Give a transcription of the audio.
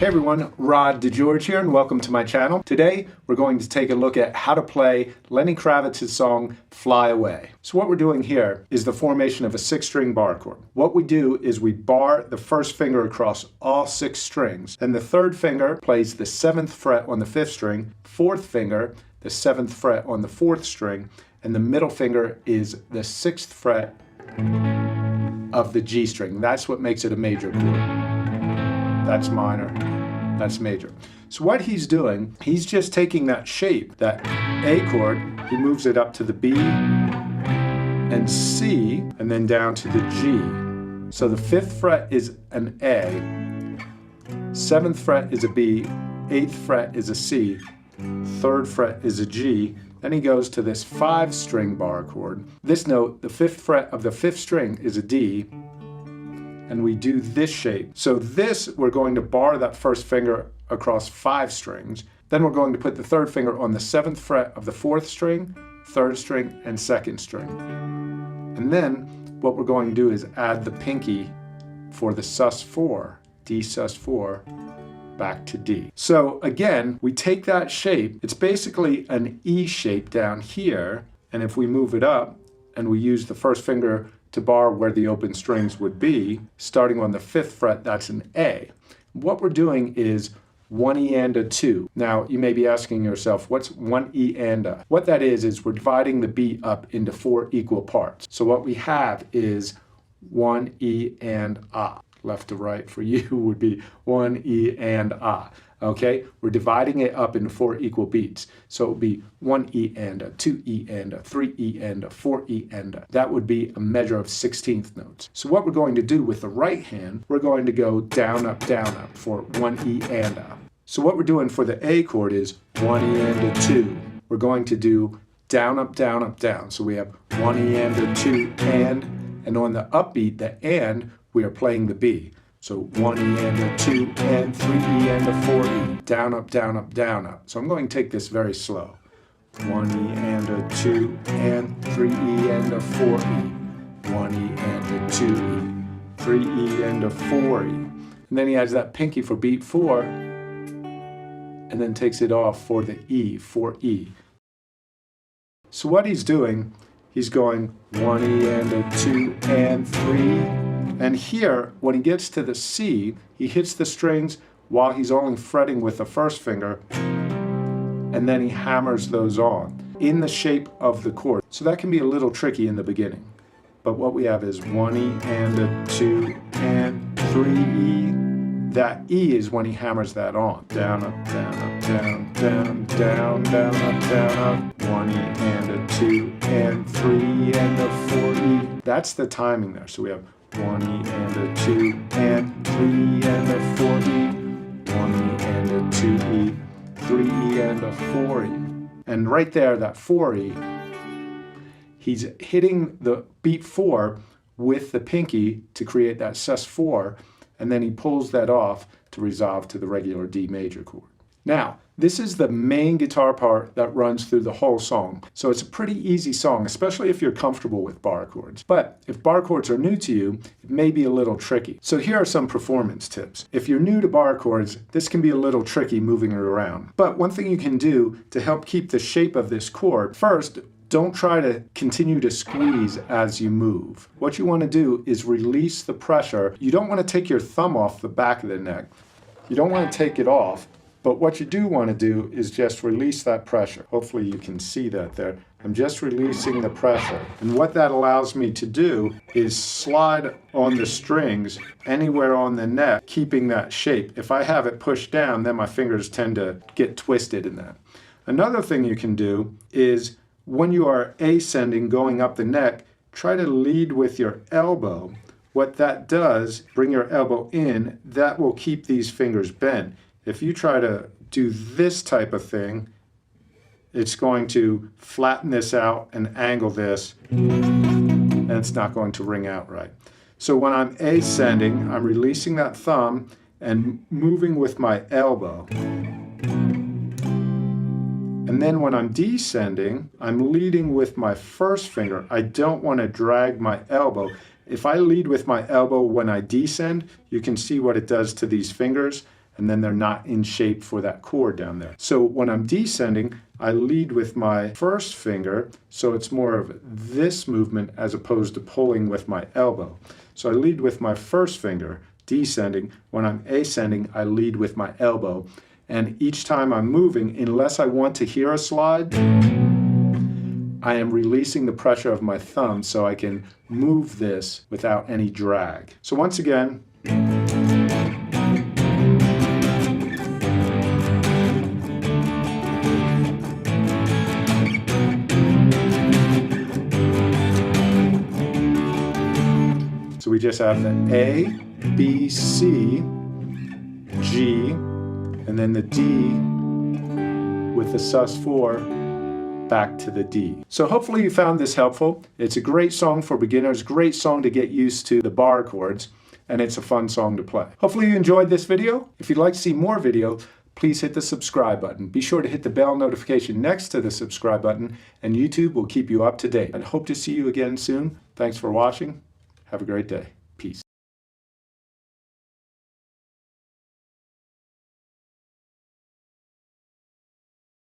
Hey everyone, Rod DeGeorge here and welcome to my channel. Today we're going to take a look at how to play Lenny Kravitz's song Fly Away. So what we're doing here is the formation of a 6-string bar chord. What we do is we bar the first finger across all 6 strings. Then the third finger plays the 7th fret on the 5th string, 4th finger the 7th fret on the 4th string, and the middle finger is the 6th fret of the G string. That's what makes it a major chord. That's minor, that's major. So what he's doing, he's just taking that shape, that A chord, he moves it up to the B and C, and then down to the G. So the 5th fret is an A, 7th fret is a B, 8th fret is a C, 3rd fret is a G, then he goes to this 5-string bar chord. This note, the 5th fret of the 5th string is a D, and we do this shape. So this, we're going to bar that first finger across 5 strings. Then we're going to put the 3rd finger on the 7th fret of the 4th string, 3rd string, and 2nd string. And then what we're going to do is add the pinky for the sus4, D sus4, back to D. So again, we take that shape, it's basically an E shape down here, and if we move it up and we use the first finger to bar where the open strings would be, starting on the 5th fret, that's an A. What we're doing is 1 E and a 2. Now, you may be asking yourself, what's 1 E and a? What that is we're dividing the beat up into 4 equal parts. So what we have is 1 E and A. Left to right for you would be 1 E and A. Okay, we're dividing it up into 4 equal beats. So it would be 1 E and a, 2 E and a, 3 E and a, 4 E and a. That would be a measure of 16th notes. So what we're going to do with the right hand, we're going to go down, up for 1 E and a. So what we're doing for the A chord is 1 E and a 2. We're going to do down, up, down. So we have 1 E and a 2 and on the upbeat, the and, we are playing the B. So 1 E and a 2 and 3 E and a 4 E. Down, up, down, up, down, up. So I'm going to take this very slow. 1 E and a 2 and 3 E and a 4 E. 1 E and a 2 E. 3 E and a 4 E. And then he adds that pinky for beat 4 and then takes it off for the E, 4 E. So what he's doing, he's going 1 E and a 2 and 3. And here, when he gets to the C, he hits the strings while he's only fretting with the first finger, and then he hammers those on in the shape of the chord. So that can be a little tricky in the beginning. But what we have is 1 E and a 2 and 3 E. That E is when he hammers that on. Down, up, down, up, down, down, down, down, up, down, up. 1 E and a 2 and 3 E and a 4 E. That's the timing there. So we have 1 E and a 2 and 3 E and a 4 E, 1 E and a 2 E, 3 E and a 4 E. And right there, that 4 E, he's hitting the beat 4 with the pinky to create that sus4, and then he pulls that off to resolve to the regular D major chord. Now, this is the main guitar part that runs through the whole song. So it's a pretty easy song, especially if you're comfortable with bar chords. But if bar chords are new to you, it may be a little tricky. So here are some performance tips. If you're new to bar chords, this can be a little tricky moving it around. But one thing you can do to help keep the shape of this chord, first, don't try to continue to squeeze as you move. What you want to do is release the pressure. You don't want to take your thumb off the back of the neck. You don't want to take it off. But what you do want to do is just release that pressure. Hopefully you can see that there. I'm just releasing the pressure. And what that allows me to do is slide on the strings anywhere on the neck, keeping that shape. If I have it pushed down, then my fingers tend to get twisted in that. Another thing you can do is when you are ascending, going up the neck, try to lead with your elbow. What that does, bring your elbow in, that will keep these fingers bent. If you try to do this type of thing, it's going to flatten this out and angle this, and it's not going to ring out right. So when I'm ascending, I'm releasing that thumb and moving with my elbow. And then when I'm descending, I'm leading with my first finger. I don't want to drag my elbow. If I lead with my elbow when I descend, you can see what it does to these fingers. and then they're not in shape for that chord down there. So when I'm descending, I lead with my first finger, so it's more of this movement as opposed to pulling with my elbow. So I lead with my first finger, descending. When I'm ascending, I lead with my elbow. And each time I'm moving, unless I want to hear a slide, I am releasing the pressure of my thumb so I can move this without any drag. So once again, so we just have the A, B, C, G, and then the D with the sus4 back to the D. So hopefully you found this helpful. It's a great song for beginners, great song to get used to the bar chords, and it's a fun song to play. Hopefully you enjoyed this video. If you'd like to see more video, please hit the subscribe button. Be sure to hit the bell notification next to the subscribe button, and YouTube will keep you up to date. I hope to see you again soon. Thanks for watching. Have a great day.